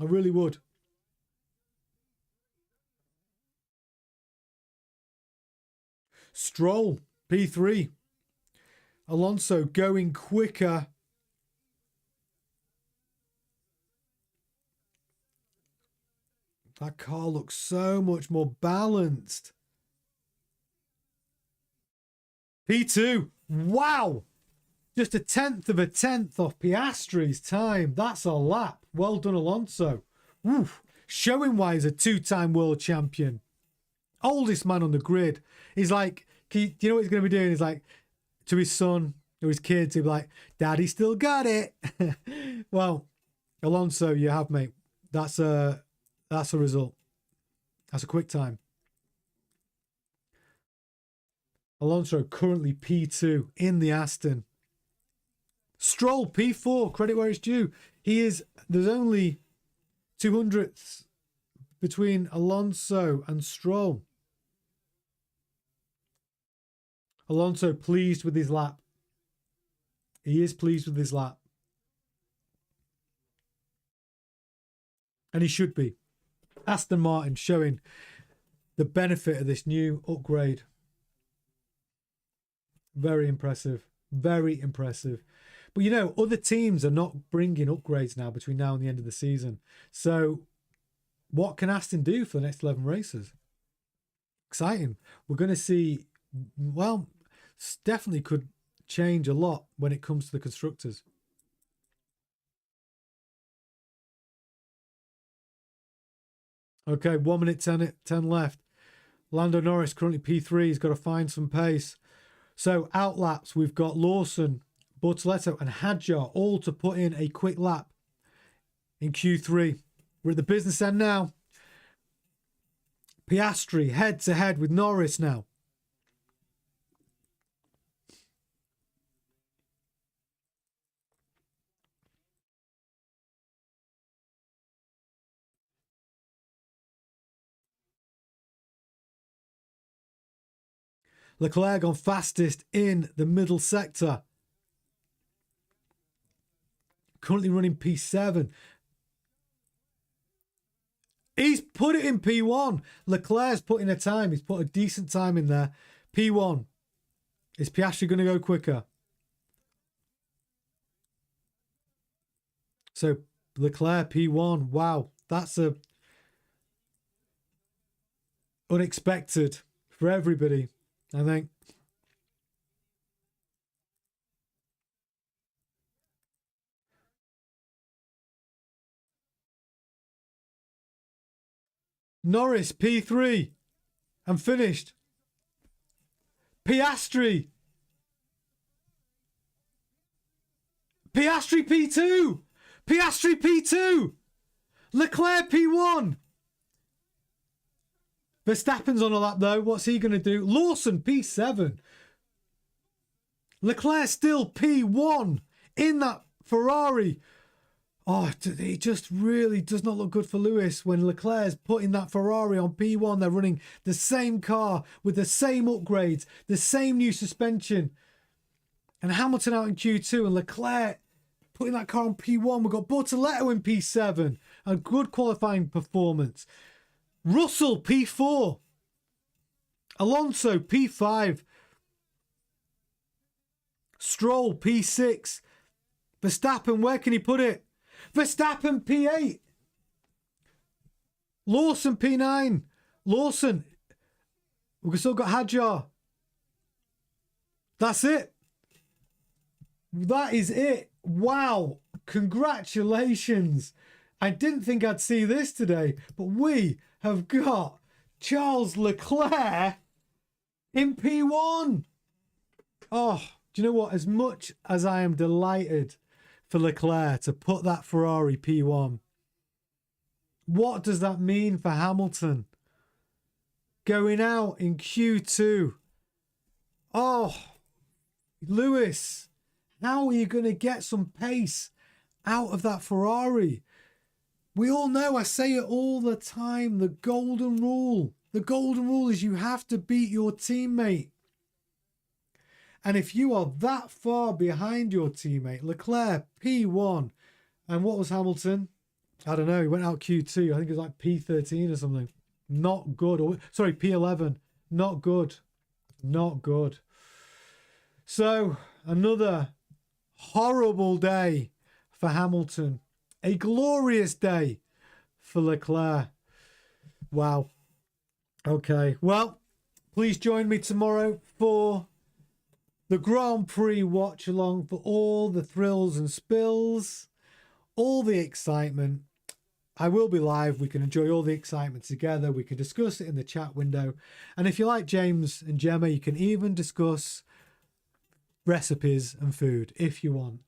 I really would. Stroll, P3. Alonso going quicker. That car looks so much more balanced. P2. Wow. Just 1/10 off Piastri's time. That's a lap. Well done, Alonso. Oof. Showing why he's a 2-time world champion. Oldest man on the grid. He's like, do you know what he's going to be doing? He's like, to his son or his kids, he'll be like, Daddy still got it. Well, Alonso, you have, mate. That's a result. That's a quick time. Alonso currently P2 in the Aston. Stroll P4, credit where it's due. There's only 200ths between Alonso and Stroll. Alonso pleased with his lap. He is pleased with his lap. And he should be. Aston Martin showing the benefit of this new upgrade. Very impressive. Very impressive. But you know, other teams are not bringing upgrades now between now and the end of the season. So what can Aston do for the next 11 races? Exciting. We're going to see, well, definitely could change a lot when it comes to the constructors. Okay, 1 minute 10 left. Lando Norris currently P3. He's got to find some pace. So outlaps, we've got Lawson, Bortoleto and Hadjar all to put in a quick lap in Q3. We're at the business end now. Piastri head to head with Norris now. Leclerc on fastest in the middle sector. Currently running P7. He's put it in P1. Leclerc's put in a time. He's put a decent time in there. P1 Is Piastri going to go quicker? So Leclerc P1. Wow, that's a unexpected for everybody, I think. Norris P3 and finished. Piastri P2. Piastri P2. Leclerc P1. Verstappen's on a lap though. What's he going to do? Lawson P7. Leclerc still P1 in that Ferrari. Oh, it just really does not look good for Lewis when Leclerc's putting that Ferrari on P1. They're running the same car with the same upgrades, the same new suspension. And Hamilton out in Q2 and Leclerc putting that car on P1. We've got Bortoletto in P7. A good qualifying performance. Russell P4. Alonso P5. Stroll P6. Verstappen, where can he put it? Verstappen P8. Lawson P9. Lawson. We've still got Hadjar. That's it. That is it. Wow. Congratulations. I didn't think I'd see this today, but we have got Charles Leclerc in P1. Oh, do you know what? As much as I am delighted for Leclerc to put that Ferrari P1, what does that mean for Hamilton? Going out in Q2. Oh, Lewis, how are you going to get some pace out of that Ferrari? We all know, I say it all the time, the golden rule. The golden rule is you have to beat your teammate. And if you are that far behind your teammate, Leclerc, P1, and what was Hamilton? I don't know, he went out Q2. I think it was like P13 or something. Not good. Or, sorry, P11. Not good. Not good. So, another horrible day for Hamilton. A glorious day for Leclerc. Wow. Okay. Well, please join me tomorrow for the Grand Prix watch along, for all the thrills and spills, all the excitement. I will be live. We can enjoy all the excitement together. We can discuss it in the chat window. And if you like James and Gemma, you can even discuss recipes and food if you want.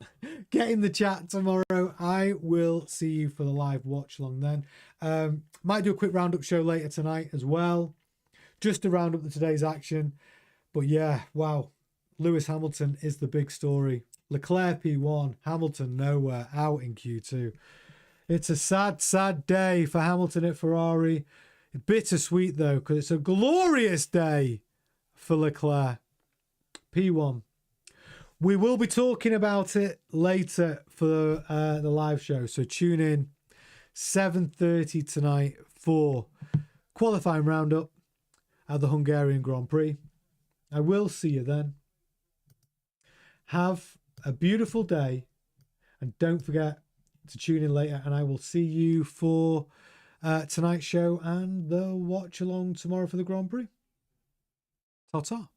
Get in the chat tomorrow. I will see you for the live watch along then. Might do a quick roundup show later tonight as well, just to round up today's action. But yeah, wow. Lewis Hamilton is the big story. Leclerc P1, Hamilton nowhere, out in Q2. It's a sad, sad day for Hamilton at Ferrari. Bittersweet though, because it's a glorious day for Leclerc. P1. We will be talking about it later for the live show. So tune in 7:30 tonight for qualifying roundup at the Hungarian Grand Prix. I will see you then. Have a beautiful day. And don't forget to tune in later. And I will see you for tonight's show and the watch along tomorrow for the Grand Prix. Ta-ta.